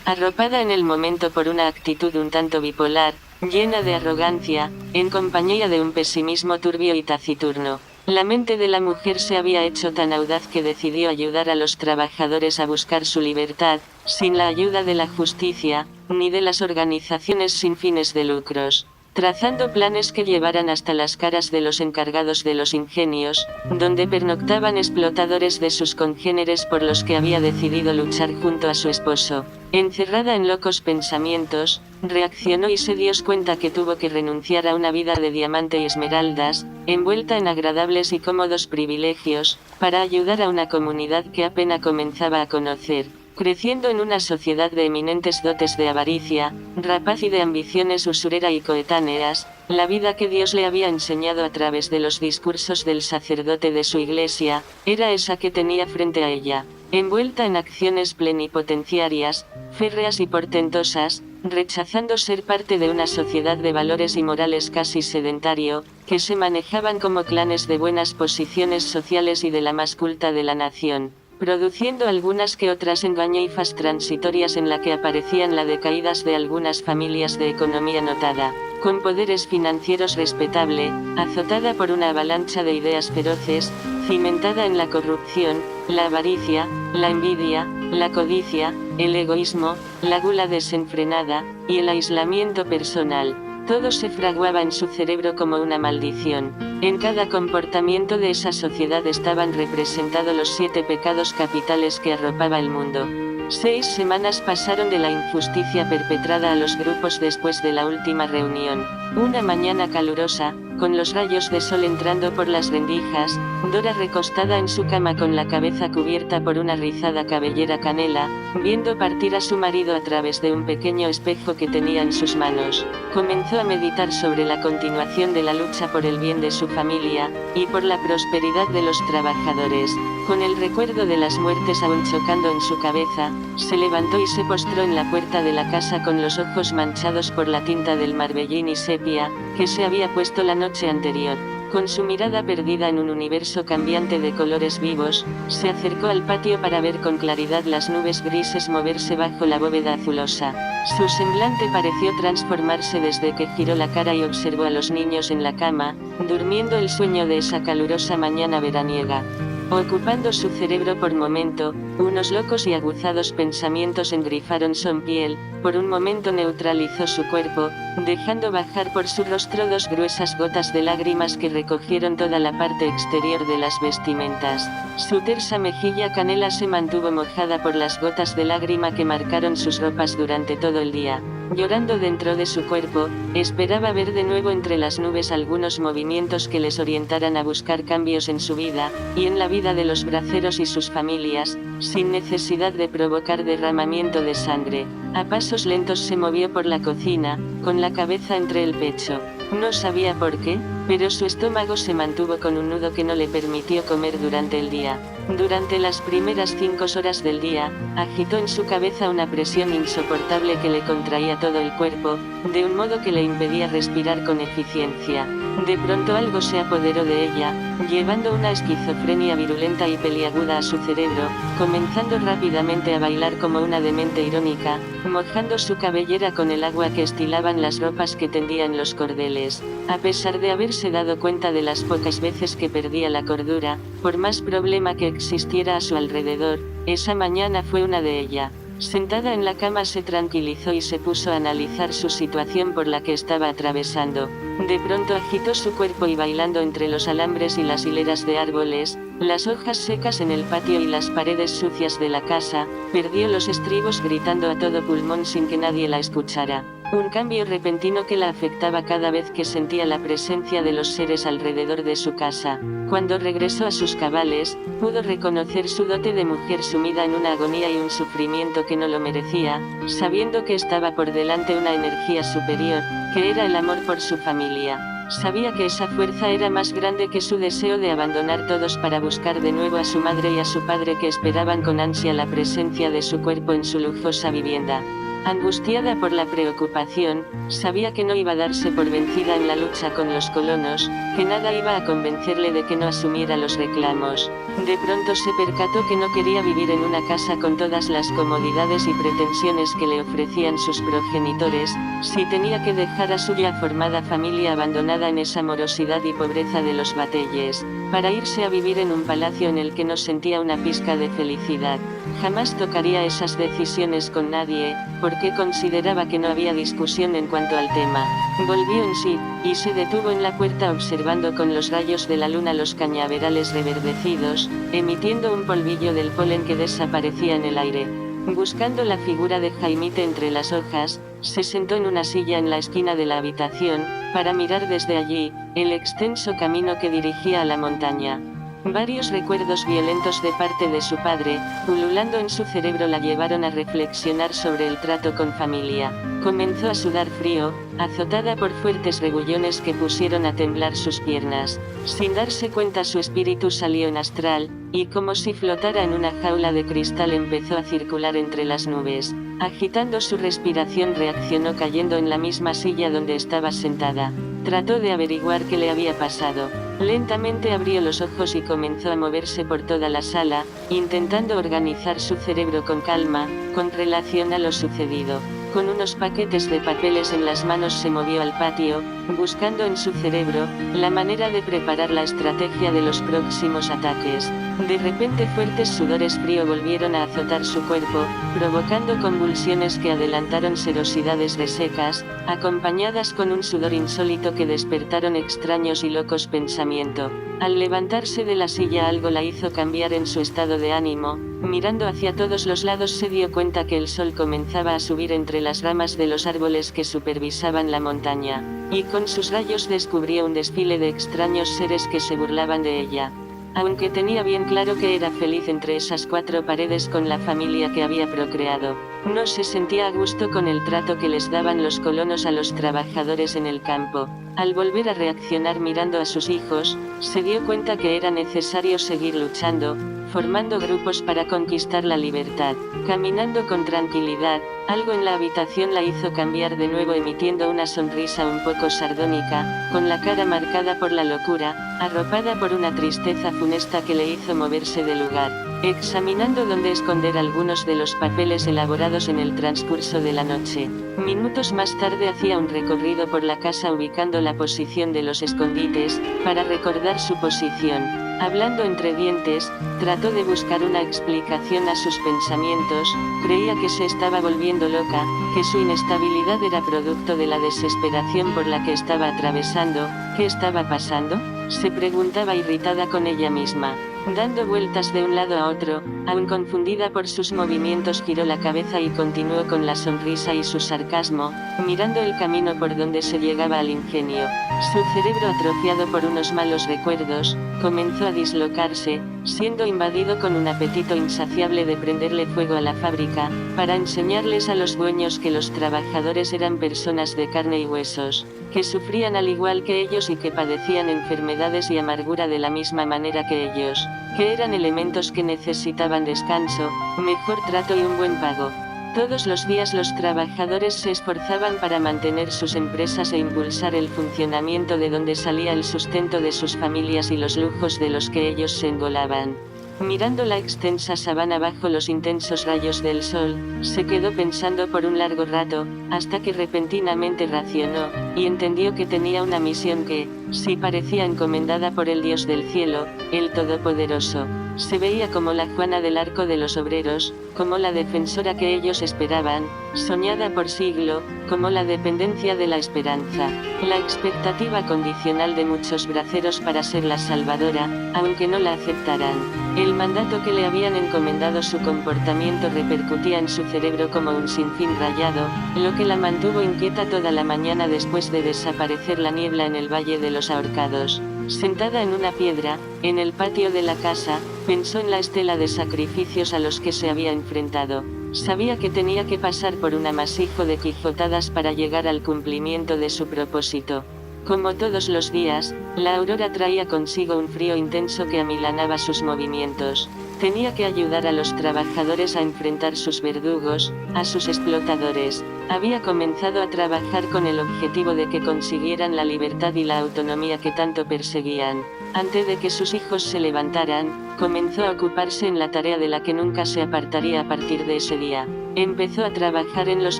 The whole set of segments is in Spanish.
arropada en el momento por una actitud un tanto bipolar, llena de arrogancia, en compañía de un pesimismo turbio y taciturno. La mente de la mujer se había hecho tan audaz que decidió ayudar a los trabajadores a buscar su libertad, sin la ayuda de la justicia, ni de las organizaciones sin fines de lucros, trazando planes que llevaran hasta las caras de los encargados de los ingenios, donde pernoctaban explotadores de sus congéneres por los que había decidido luchar junto a su esposo. Encerrada en locos pensamientos, reaccionó y se dio cuenta que tuvo que renunciar a una vida de diamante y esmeraldas, envuelta en agradables y cómodos privilegios, para ayudar a una comunidad que apenas comenzaba a conocer, creciendo en una sociedad de eminentes dotes de avaricia, rapaz y de ambiciones usurera y coetáneas. La vida que Dios le había enseñado a través de los discursos del sacerdote de su iglesia, era esa que tenía frente a ella, envuelta en acciones plenipotenciarias, férreas y portentosas, rechazando ser parte de una sociedad de valores y morales casi sedentario, que se manejaban como clanes de buenas posiciones sociales y de la más culta de la nación, produciendo algunas que otras engañifas transitorias en la que aparecían las decaídas de algunas familias de economía notada, con poderes financieros respetable, azotada por una avalancha de ideas feroces, cimentada en la corrupción, la avaricia, la envidia, la codicia, el egoísmo, la gula desenfrenada, y el aislamiento personal. Todo se fraguaba en su cerebro como una maldición. En cada comportamiento de esa sociedad estaban representados los 7 pecados capitales que arropaba el mundo. 6 semanas pasaron de la injusticia perpetrada a los grupos después de la última reunión. Una mañana calurosa, con los rayos de sol entrando por las rendijas, Dora recostada en su cama con la cabeza cubierta por una rizada cabellera canela, viendo partir a su marido a través de un pequeño espejo que tenía en sus manos, comenzó a meditar sobre la continuación de la lucha por el bien de su familia, y por la prosperidad de los trabajadores. Con el recuerdo de las muertes aún chocando en su cabeza, se levantó y se postró en la puerta de la casa con los ojos manchados por la tinta del marbellín y sepia, que se había puesto la noche anterior. Con su mirada perdida en un universo cambiante de colores vivos, se acercó al patio para ver con claridad las nubes grises moverse bajo la bóveda azulosa. Su semblante pareció transformarse desde que giró la cara y observó a los niños en la cama, durmiendo el sueño de esa calurosa mañana veraniega. Ocupando su cerebro por momento, unos locos y aguzados pensamientos engrifaron su piel, por un momento neutralizó su cuerpo, dejando bajar por su rostro 2 gruesas gotas de lágrimas que recogieron toda la parte exterior de las vestimentas. Su tersa mejilla canela se mantuvo mojada por las gotas de lágrima que marcaron sus ropas durante todo el día. Llorando dentro de su cuerpo, esperaba ver de nuevo entre las nubes algunos movimientos que les orientaran a buscar cambios en su vida, y en la vida de los braceros y sus familias, sin necesidad de provocar derramamiento de sangre. A pasos lentos se movió por la cocina, con la cabeza entre el pecho. No sabía por qué, pero su estómago se mantuvo con un nudo que no le permitió comer durante el día. Durante las primeras 5 horas del día, agitó en su cabeza una presión insoportable que le contraía todo el cuerpo, de un modo que le impedía respirar con eficiencia. De pronto algo se apoderó de ella, llevando una esquizofrenia virulenta y peliaguda a su cerebro, comenzando rápidamente a bailar como una demente irónica, mojando su cabellera con el agua que estilaban las ropas que tendía en los cordeles. A pesar de haberse dado cuenta de las pocas veces que perdía la cordura, por más problema que existiera a su alrededor, esa mañana fue una de ellas. Sentada en la cama se tranquilizó y se puso a analizar su situación por la que estaba atravesando. De pronto agitó su cuerpo y bailando entre los alambres y las hileras de árboles, las hojas secas en el patio y las paredes sucias de la casa, perdió los estribos gritando a todo pulmón sin que nadie la escuchara. Un cambio repentino que la afectaba cada vez que sentía la presencia de los seres alrededor de su casa. Cuando regresó a sus cabales, pudo reconocer su dote de mujer sumida en una agonía y un sufrimiento que no lo merecía, sabiendo que estaba por delante una energía superior, que era el amor por su familia. Sabía que esa fuerza era más grande que su deseo de abandonar todos para buscar de nuevo a su madre y a su padre que esperaban con ansia la presencia de su cuerpo en su lujosa vivienda. Angustiada por la preocupación, sabía que no iba a darse por vencida en la lucha con los colonos, que nada iba a convencerle de que no asumiera los reclamos. De pronto se percató que no quería vivir en una casa con todas las comodidades y pretensiones que le ofrecían sus progenitores, si tenía que dejar a su ya formada familia abandonada en esa morosidad y pobreza de los Batelles, para irse a vivir en un palacio en el que no sentía una pizca de felicidad. Jamás tocaría esas decisiones con nadie, porque consideraba que no había discusión en cuanto al tema. Volvió en sí, y se detuvo en la puerta observando con los rayos de la luna los cañaverales reverdecidos, emitiendo un polvillo del polen que desaparecía en el aire. Buscando la figura de Jaimite entre las hojas, se sentó en una silla en la esquina de la habitación, para mirar desde allí, el extenso camino que dirigía a la montaña. Varios recuerdos violentos de parte de su padre, pululando en su cerebro, la llevaron a reflexionar sobre el trato con familia. Comenzó a sudar frío, azotada por fuertes rebullones que pusieron a temblar sus piernas. Sin darse cuenta, su espíritu salió en astral, y como si flotara en una jaula de cristal empezó a circular entre las nubes. Agitando su respiración reaccionó cayendo en la misma silla donde estaba sentada. Trató de averiguar qué le había pasado. Lentamente abrió los ojos y comenzó a moverse por toda la sala, intentando organizar su cerebro con calma, con relación a lo sucedido. Con unos paquetes de papeles en las manos se movió al patio, buscando en su cerebro la manera de preparar la estrategia de los próximos ataques. De repente fuertes sudores frío volvieron a azotar su cuerpo, provocando convulsiones que adelantaron serosidades resecas, acompañadas con un sudor insólito que despertaron extraños y locos pensamientos. Al levantarse de la silla algo la hizo cambiar en su estado de ánimo. Mirando hacia todos los lados se dio cuenta que el sol comenzaba a subir entre las ramas de los árboles que supervisaban la montaña, y con sus rayos descubrió un desfile de extraños seres que se burlaban de ella. Aunque tenía bien claro que era feliz entre esas cuatro paredes con la familia que había procreado, no se sentía a gusto con el trato que les daban los colonos a los trabajadores en el campo. Al volver a reaccionar mirando a sus hijos, se dio cuenta que era necesario seguir luchando, formando grupos para conquistar la libertad. Caminando con tranquilidad, algo en la habitación la hizo cambiar de nuevo, emitiendo una sonrisa un poco sardónica, con la cara marcada por la locura, arropada por una tristeza funesta que le hizo moverse del lugar, examinando dónde esconder algunos de los papeles elaborados en el transcurso de la noche. Minutos más tarde hacía un recorrido por la casa ubicando la posición de los escondites, para recordar su posición. Hablando entre dientes, trató de buscar una explicación a sus pensamientos. Creía que se estaba volviendo loca, que su inestabilidad era producto de la desesperación por la que estaba atravesando. ¿Qué estaba pasando?, se preguntaba irritada con ella misma. Dando vueltas de un lado a otro, aún confundida por sus movimientos, giró la cabeza y continuó con la sonrisa y su sarcasmo, mirando el camino por donde se llegaba al ingenio. Su cerebro, atrofiado por unos malos recuerdos, comenzó a dislocarse, siendo invadido con un apetito insaciable de prenderle fuego a la fábrica, para enseñarles a los dueños que los trabajadores eran personas de carne y huesos, que sufrían al igual que ellos y que padecían enfermedades y amargura de la misma manera que ellos, que eran elementos que necesitaban descanso, mejor trato y un buen pago. Todos los días los trabajadores se esforzaban para mantener sus empresas e impulsar el funcionamiento de donde salía el sustento de sus familias y los lujos de los que ellos se engolaban. Mirando la extensa sabana bajo los intensos rayos del sol, se quedó pensando por un largo rato, hasta que repentinamente racionó, y entendió que tenía una misión que, sí parecía encomendada por el Dios del cielo, el Todopoderoso. Se veía como la Juana del Arco de los obreros, como la defensora que ellos esperaban, soñada por siglo, como la dependencia de la esperanza, la expectativa condicional de muchos braceros para ser la salvadora, aunque no la aceptaran. El mandato que le habían encomendado, su comportamiento repercutía en su cerebro como un sinfín rayado, lo que la mantuvo inquieta toda la mañana después de desaparecer la niebla en el Valle de los Ahorcados. Sentada en una piedra, en el patio de la casa, pensó en la estela de sacrificios a los que se había enfrentado. Sabía que tenía que pasar por un amasijo de quijotadas para llegar al cumplimiento de su propósito. Como todos los días, la aurora traía consigo un frío intenso que amilanaba sus movimientos. Tenía que ayudar a los trabajadores a enfrentar sus verdugos, a sus explotadores. Había comenzado a trabajar con el objetivo de que consiguieran la libertad y la autonomía que tanto perseguían. Antes de que sus hijos se levantaran, comenzó a ocuparse en la tarea de la que nunca se apartaría a partir de ese día. Empezó a trabajar en los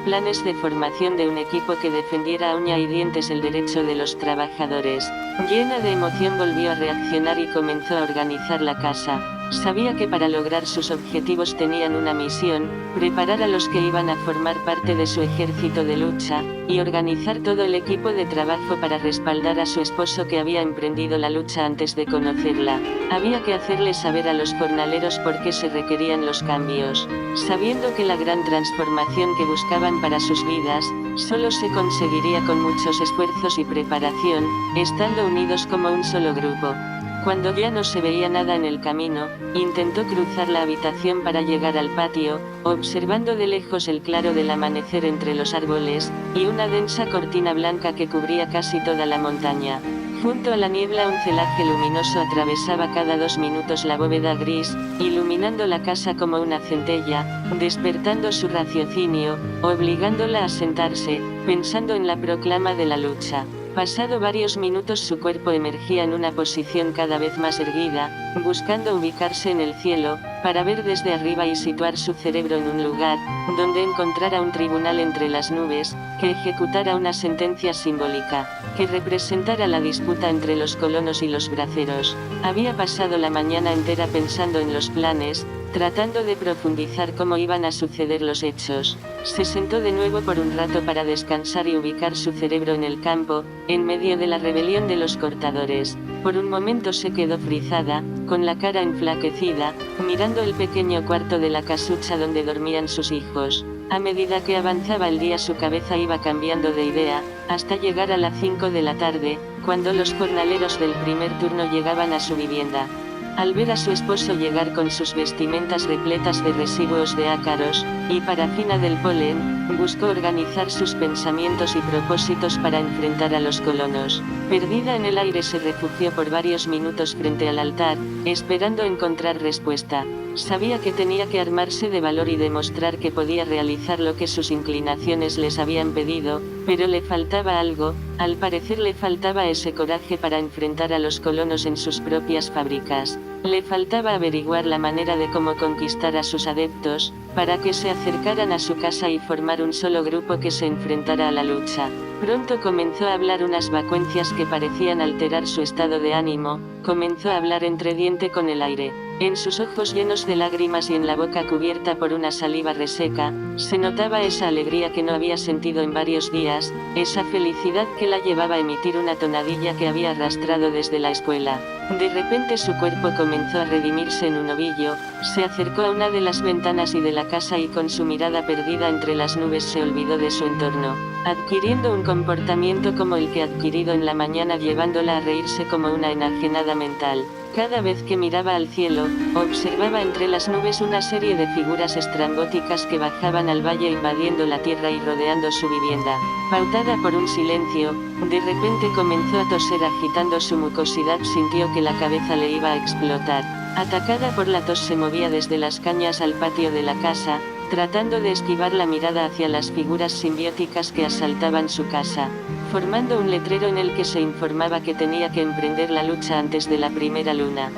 planes de formación de un equipo que defendiera a uña y dientes el derecho de los trabajadores. Llena de emoción volvió a reaccionar y comenzó a organizar la casa. Sabía que para lograr sus objetivos tenían una misión: preparar a los que iban a formar parte de su ejército de lucha, y organizar todo el equipo de trabajo para respaldar a su esposo que había emprendido la lucha antes de conocerla. Había que hacerle saber a los jornaleros por qué se requerían los cambios, sabiendo que la gran transformación que buscaban para sus vidas, solo se conseguiría con muchos esfuerzos y preparación, estando unidos como un solo grupo. Cuando ya no se veía nada en el camino, intentó cruzar la habitación para llegar al patio, observando de lejos el claro del amanecer entre los árboles, y una densa cortina blanca que cubría casi toda la montaña. Junto a la niebla un celaje luminoso atravesaba cada 2 minutos la bóveda gris, iluminando la casa como una centella, despertando su raciocinio, obligándola a sentarse, pensando en la proclama de la lucha. Pasado varios minutos su cuerpo emergía en una posición cada vez más erguida, buscando ubicarse en el cielo, para ver desde arriba y situar su cerebro en un lugar, donde encontrara un tribunal entre las nubes, que ejecutara una sentencia simbólica, que representara la disputa entre los colonos y los braceros. Había pasado la mañana entera pensando en los planes, tratando de profundizar cómo iban a suceder los hechos. Se sentó de nuevo por un rato para descansar y ubicar su cerebro en el campo, en medio de la rebelión de los cortadores. Por un momento se quedó frisada, con la cara enflaquecida, mirando el pequeño cuarto de la casucha donde dormían sus hijos. A medida que avanzaba el día su cabeza iba cambiando de idea, hasta llegar a las 5 de la tarde, cuando los jornaleros del primer turno llegaban a su vivienda. Al ver a su esposo llegar con sus vestimentas repletas de residuos de ácaros, y parafina del polen, buscó organizar sus pensamientos y propósitos para enfrentar a los colonos. Perdida en el aire se refugió por varios minutos frente al altar, esperando encontrar respuesta. Sabía que tenía que armarse de valor y demostrar que podía realizar lo que sus inclinaciones les habían pedido, pero le faltaba algo. Al parecer le faltaba ese coraje para enfrentar a los colonos en sus propias fábricas. Le faltaba averiguar la manera de cómo conquistar a sus adeptos, para que se acercaran a su casa y formar un solo grupo que se enfrentara a la lucha. Pronto comenzó a hablar unas vacuencias que parecían alterar su estado de ánimo, comenzó a hablar entre diente con el aire. En sus ojos llenos de lágrimas y en la boca cubierta por una saliva reseca, se notaba esa alegría que no había sentido en varios días, esa felicidad que la llevaba a emitir una tonadilla que había arrastrado desde la escuela. De repente su cuerpo comenzó a redimirse en un ovillo, se acercó a una de las ventanas y de la casa y con su mirada perdida entre las nubes se olvidó de su entorno, adquiriendo un comportamiento como el que adquirido en la mañana llevándola a reírse como una enajenada mental. Cada vez que miraba al cielo, observaba entre las nubes una serie de figuras estrambóticas que bajaban al valle invadiendo la tierra y rodeando su vivienda. Pautada por un silencio, de repente comenzó a toser agitando su mucosidad, sintió que la cabeza le iba a explotar. Atacada por la tos se movía desde las cañas al patio de la casa, tratando de esquivar la mirada hacia las figuras simbióticas que asaltaban su casa, formando un letrero en el que se informaba que tenía que emprender la lucha antes de la primera luna.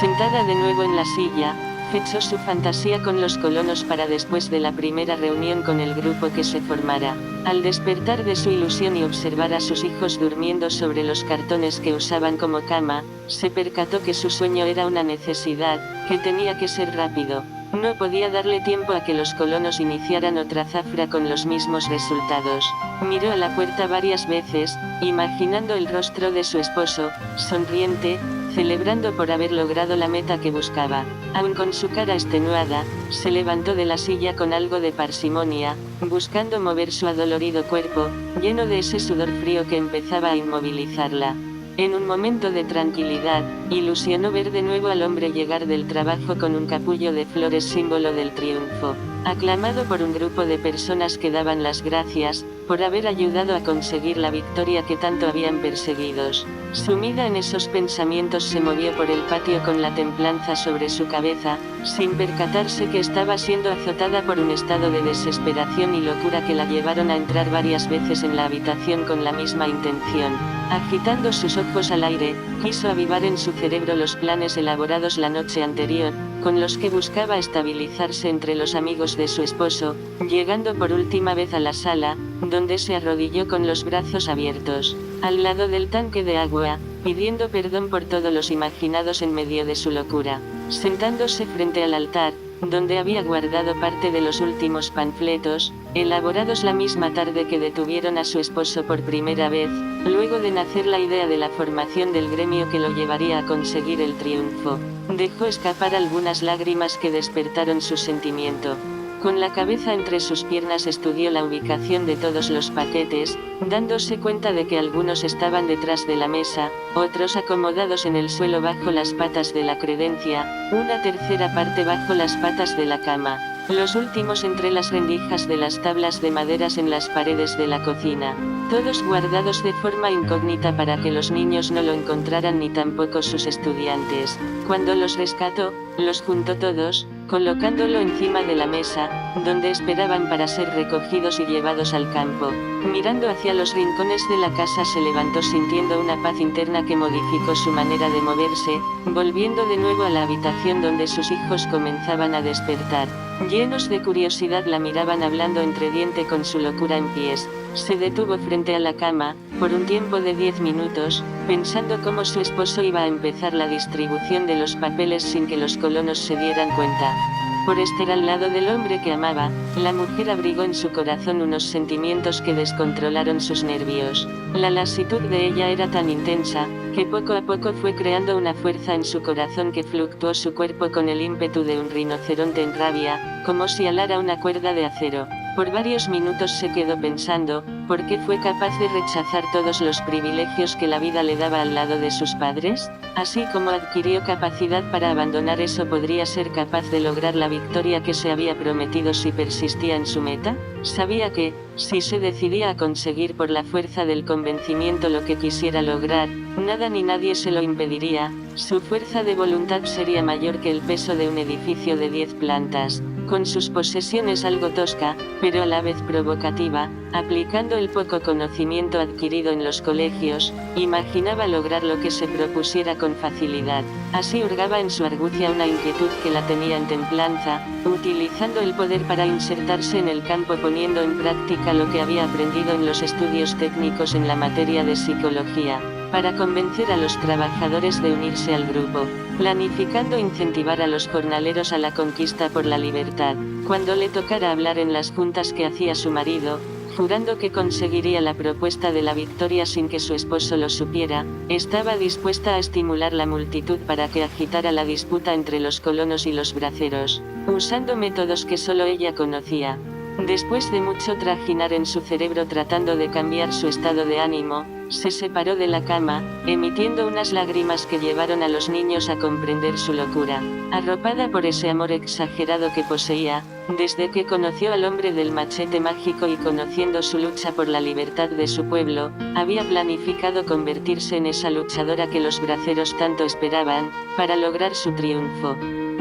Sentada de nuevo en la silla, fechó su fantasía con los colonos para después de la primera reunión con el grupo que se formara. Al despertar de su ilusión y observar a sus hijos durmiendo sobre los cartones que usaban como cama, se percató que su sueño era una necesidad, que tenía que ser rápido. No podía darle tiempo a que los colonos iniciaran otra zafra con los mismos resultados. Miró a la puerta varias veces, imaginando el rostro de su esposo, sonriente, celebrando por haber logrado la meta que buscaba. Aun con su cara extenuada, se levantó de la silla con algo de parsimonia, buscando mover su adolorido cuerpo, lleno de ese sudor frío que empezaba a inmovilizarla. En un momento de tranquilidad, ilusionó ver de nuevo al hombre llegar del trabajo con un capullo de flores símbolo del triunfo, aclamado por un grupo de personas que daban las gracias, por haber ayudado a conseguir la victoria que tanto habían perseguidos. Sumida en esos pensamientos se movió por el patio con la templanza sobre su cabeza, sin percatarse que estaba siendo azotada por un estado de desesperación y locura que la llevaron a entrar varias veces en la habitación con la misma intención. Agitando sus ojos al aire, quiso avivar en su cerebro los planes elaborados la noche anterior, con los que buscaba estabilizarse entre los amigos de su esposo, llegando por última vez a la sala, donde se arrodilló con los brazos abiertos, al lado del tanque de agua, pidiendo perdón por todos los imaginados en medio de su locura. Sentándose frente al altar, donde había guardado parte de los últimos panfletos, elaborados la misma tarde que detuvieron a su esposo por primera vez, luego de nacer la idea de la formación del gremio que lo llevaría a conseguir el triunfo, dejó escapar algunas lágrimas que despertaron su sentimiento. Con la cabeza entre sus piernas estudió la ubicación de todos los paquetes, dándose cuenta de que algunos estaban detrás de la mesa, otros acomodados en el suelo bajo las patas de la credencia, una tercera parte bajo las patas de la cama, los últimos entre las rendijas de las tablas de maderas en las paredes de la cocina, todos guardados de forma incógnita para que los niños no lo encontraran ni tampoco sus estudiantes. Cuando los rescató, los juntó todos, colocándolo encima de la mesa, donde esperaban para ser recogidos y llevados al campo. Mirando hacia los rincones de la casa se levantó sintiendo una paz interna que modificó su manera de moverse, volviendo de nuevo a la habitación donde sus hijos comenzaban a despertar. Llenos de curiosidad la miraban hablando entre diente con su locura en pies. Se detuvo frente a la cama, por un tiempo de 10 minutos, pensando cómo su esposo iba a empezar la distribución de los papeles sin que los colonos se dieran cuenta. Por estar al lado del hombre que amaba, la mujer abrigó en su corazón unos sentimientos que descontrolaron sus nervios. La lasitud de ella era tan intensa, que poco a poco fue creando una fuerza en su corazón que fluctuó su cuerpo con el ímpetu de un rinoceronte en rabia, como si alara una cuerda de acero. Por varios minutos se quedó pensando, ¿por qué fue capaz de rechazar todos los privilegios que la vida le daba al lado de sus padres? Así como adquirió capacidad para abandonar eso, ¿podría ser capaz de lograr la victoria que se había prometido si persistía en su meta? Sabía que, si se decidía a conseguir por la fuerza del convencimiento lo que quisiera lograr, nada ni nadie se lo impediría. Su fuerza de voluntad sería mayor que el peso de un edificio de 10 plantas. Con sus posesiones algo tosca, pero a la vez provocativa, aplicando el poco conocimiento adquirido en los colegios, imaginaba lograr lo que se propusiera con facilidad. Así hurgaba en su argucia una inquietud que la tenía en templanza, utilizando el poder para insertarse en el campo poniendo en práctica lo que había aprendido en los estudios técnicos en la materia de psicología, para convencer a los trabajadores de unirse al grupo, planificando incentivar a los jornaleros a la conquista por la libertad. Cuando le tocara hablar en las juntas que hacía su marido, jurando que conseguiría la propuesta de la victoria sin que su esposo lo supiera, estaba dispuesta a estimular la multitud para que agitara la disputa entre los colonos y los braceros, usando métodos que solo ella conocía. Después de mucho trajinar en su cerebro tratando de cambiar su estado de ánimo, se separó de la cama, emitiendo unas lágrimas que llevaron a los niños a comprender su locura. Arropada por ese amor exagerado que poseía, desde que conoció al hombre del machete mágico y conociendo su lucha por la libertad de su pueblo, había planificado convertirse en esa luchadora que los braceros tanto esperaban, para lograr su triunfo.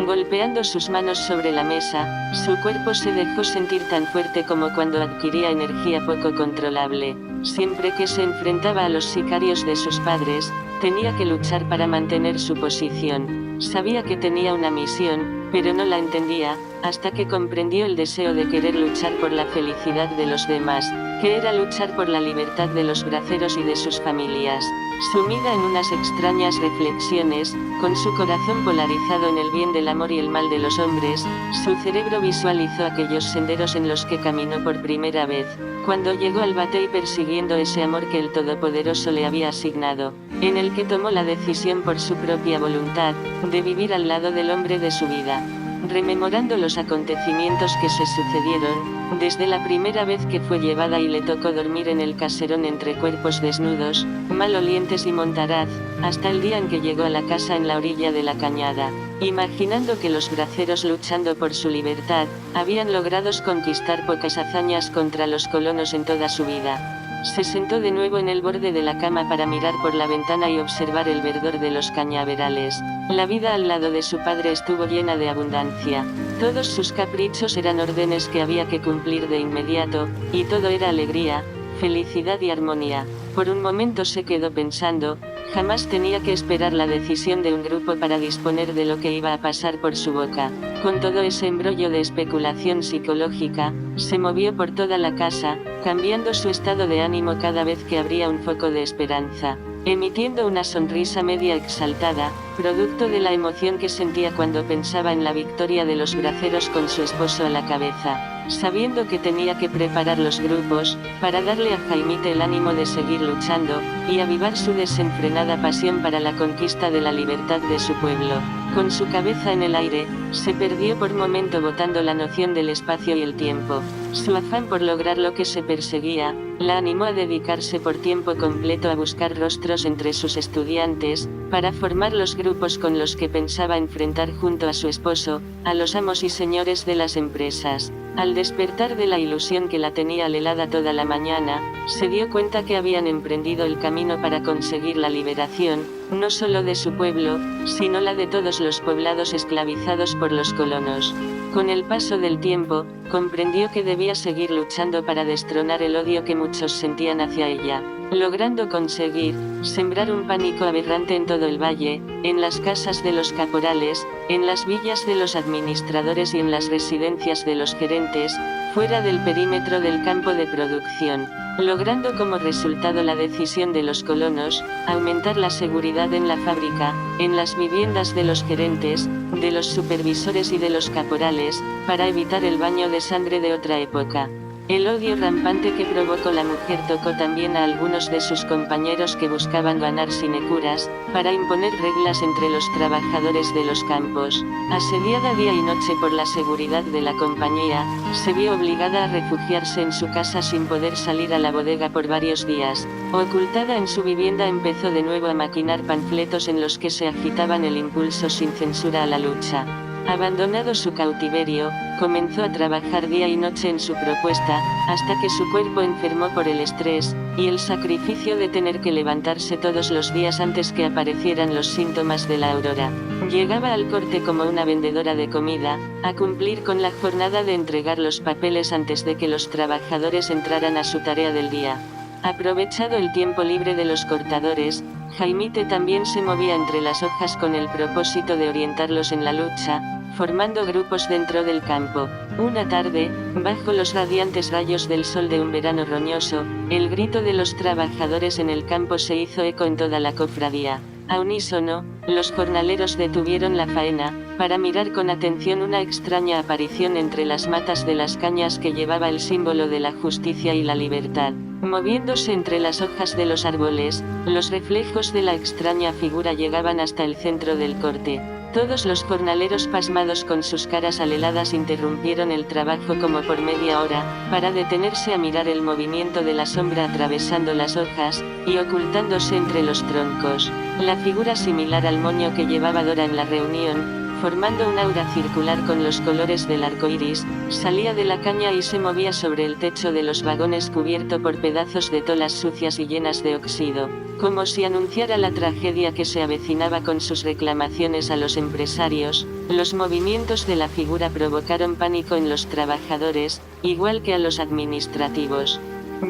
Golpeando sus manos sobre la mesa, su cuerpo se dejó sentir tan fuerte como cuando adquiría energía poco controlable. Siempre que se enfrentaba a los sicarios de sus padres, tenía que luchar para mantener su posición. Sabía que tenía una misión, pero no la entendía, hasta que comprendió el deseo de querer luchar por la felicidad de los demás, que era luchar por la libertad de los braceros y de sus familias. Sumida en unas extrañas reflexiones, con su corazón polarizado en el bien del amor y el mal de los hombres, su cerebro visualizó aquellos senderos en los que caminó por primera vez, cuando llegó al batey persiguiendo ese amor que el Todopoderoso le había asignado, en el que tomó la decisión por su propia voluntad, de vivir al lado del hombre de su vida. Rememorando los acontecimientos que se sucedieron, desde la primera vez que fue llevada y le tocó dormir en el caserón entre cuerpos desnudos, malolientes y montaraz, hasta el día en que llegó a la casa en la orilla de la cañada, imaginando que los braceros luchando por su libertad, habían logrado conquistar pocas hazañas contra los colonos en toda su vida. Se sentó de nuevo en el borde de la cama para mirar por la ventana y observar el verdor de los cañaverales. La vida al lado de su padre estuvo llena de abundancia. Todos sus caprichos eran órdenes que había que cumplir de inmediato, y todo era alegría, felicidad y armonía. Por un momento se quedó pensando, jamás tenía que esperar la decisión de un grupo para disponer de lo que iba a pasar por su boca. Con todo ese embrollo de especulación psicológica, se movió por toda la casa, cambiando su estado de ánimo cada vez que abría un foco de esperanza, emitiendo una sonrisa media exaltada, producto de la emoción que sentía cuando pensaba en la victoria de los braceros con su esposo a la cabeza. Sabiendo que tenía que preparar los grupos, para darle a Jaimite el ánimo de seguir luchando, y avivar su desenfrenada pasión para la conquista de la libertad de su pueblo. Con su cabeza en el aire, se perdió por momento botando la noción del espacio y el tiempo. Su afán por lograr lo que se perseguía, la animó a dedicarse por tiempo completo a buscar rostros entre sus estudiantes, para formar los grupos con los que pensaba enfrentar junto a su esposo, a los amos y señores de las empresas. Al despertar de la ilusión que la tenía alelada toda la mañana, se dio cuenta que habían emprendido el camino para conseguir la liberación, no solo de su pueblo, sino la de todos los poblados esclavizados por los colonos. Con el paso del tiempo, comprendió que debía seguir luchando para destronar el odio que muchos sentían hacia ella, logrando conseguir sembrar un pánico aberrante en todo el valle, en las casas de los caporales, en las villas de los administradores y en las residencias de los gerentes, fuera del perímetro del campo de producción, logrando como resultado la decisión de los colonos, aumentar la seguridad en la fábrica, en las viviendas de los gerentes, de los supervisores y de los caporales, para evitar el baño de sangre de otra época. El odio rampante que provocó la mujer tocó también a algunos de sus compañeros que buscaban ganar sinecuras, para imponer reglas entre los trabajadores de los campos. Asediada día y noche por la seguridad de la compañía, se vio obligada a refugiarse en su casa sin poder salir a la bodega por varios días. Ocultada en su vivienda empezó de nuevo a maquinar panfletos en los que se agitaban el impulso sin censura a la lucha. Abandonado su cautiverio, comenzó a trabajar día y noche en su propuesta, hasta que su cuerpo enfermó por el estrés, y el sacrificio de tener que levantarse todos los días antes que aparecieran los síntomas de la aurora. Llegaba al corte como una vendedora de comida, a cumplir con la jornada de entregar los papeles antes de que los trabajadores entraran a su tarea del día. Aprovechado el tiempo libre de los cortadores, Jaimite también se movía entre las hojas con el propósito de orientarlos en la lucha, formando grupos dentro del campo. Una tarde, bajo los radiantes rayos del sol de un verano roñoso, el grito de los trabajadores en el campo se hizo eco en toda la cofradía. A unísono, los jornaleros detuvieron la faena, para mirar con atención una extraña aparición entre las matas de las cañas que llevaba el símbolo de la justicia y la libertad. Moviéndose entre las hojas de los árboles, los reflejos de la extraña figura llegaban hasta el centro del corte. Todos los jornaleros pasmados con sus caras aleladas interrumpieron el trabajo como por media hora, para detenerse a mirar el movimiento de la sombra atravesando las hojas, y ocultándose entre los troncos. La figura similar al moño que llevaba Dora en la reunión, formando un aura circular con los colores del arco iris, salía de la caña y se movía sobre el techo de los vagones cubierto por pedazos de tolas sucias y llenas de óxido, como si anunciara la tragedia que se avecinaba con sus reclamaciones a los empresarios. Los movimientos de la figura provocaron pánico en los trabajadores, igual que a los administrativos.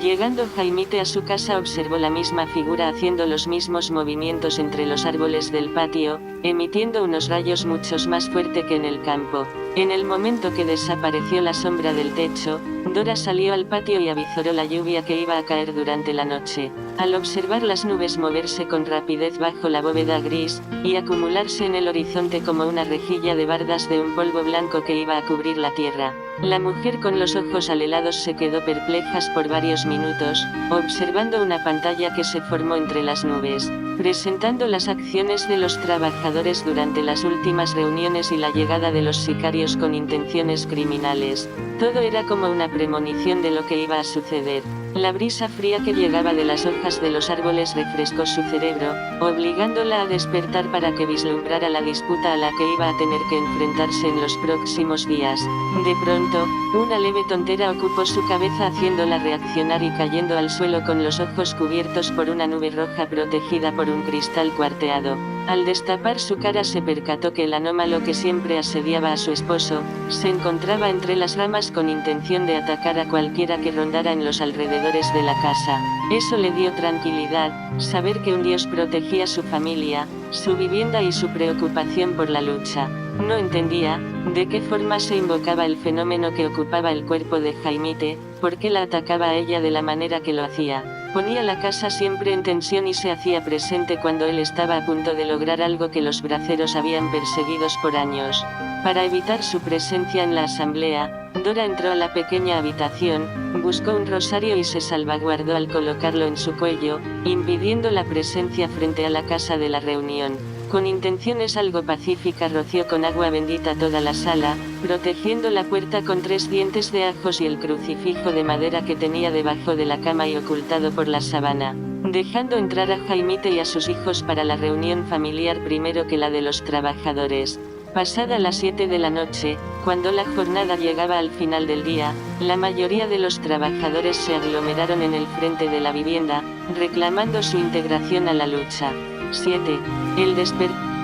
Llegando Jaimite a su casa observó la misma figura haciendo los mismos movimientos entre los árboles del patio, emitiendo unos rayos muchos más fuerte que en el campo. En el momento que desapareció la sombra del techo, Dora salió al patio y avizoró la lluvia que iba a caer durante la noche. Al observar las nubes moverse con rapidez bajo la bóveda gris, y acumularse en el horizonte como una rejilla de bardas de un polvo blanco que iba a cubrir la tierra, la mujer con los ojos alelados se quedó perpleja por varios minutos, observando una pantalla que se formó entre las nubes, presentando las acciones de los trabajadores durante las últimas reuniones y la llegada de los sicarios con intenciones criminales. Todo era como una premonición de lo que iba a suceder. La brisa fría que llegaba de las hojas de los árboles refrescó su cerebro, obligándola a despertar para que vislumbrara la disputa a la que iba a tener que enfrentarse en los próximos días. De pronto, una leve tontera ocupó su cabeza haciéndola reaccionar y cayendo al suelo con los ojos cubiertos por una nube roja protegida por un cristal cuarteado. Al destapar su cara se percató que el anómalo que siempre asediaba a su esposo, se encontraba entre las ramas con intención de atacar a cualquiera que rondara en los alrededores de la casa. Eso le dio tranquilidad, saber que un dios protegía su familia, su vivienda y su preocupación por la lucha. No entendía, de qué forma se invocaba el fenómeno que ocupaba el cuerpo de Jaimite, por qué la atacaba a ella de la manera que lo hacía. Ponía la casa siempre en tensión y se hacía presente cuando él estaba a punto de lograr algo que los braceros habían perseguido por años. Para evitar su presencia en la asamblea, Dora entró a la pequeña habitación, buscó un rosario y se salvaguardó al colocarlo en su cuello, impidiendo la presencia frente a la casa de la reunión. Con intenciones algo pacíficas roció con agua bendita toda la sala, protegiendo la puerta con 3 dientes de ajos y el crucifijo de madera que tenía debajo de la cama y ocultado por la sábana, dejando entrar a Jaimite y a sus hijos para la reunión familiar primero que la de los trabajadores. Pasada las 7 de la noche, cuando la jornada llegaba al final del día, la mayoría de los trabajadores se aglomeraron en el frente de la vivienda, reclamando su integración a la lucha. 7. El despertar.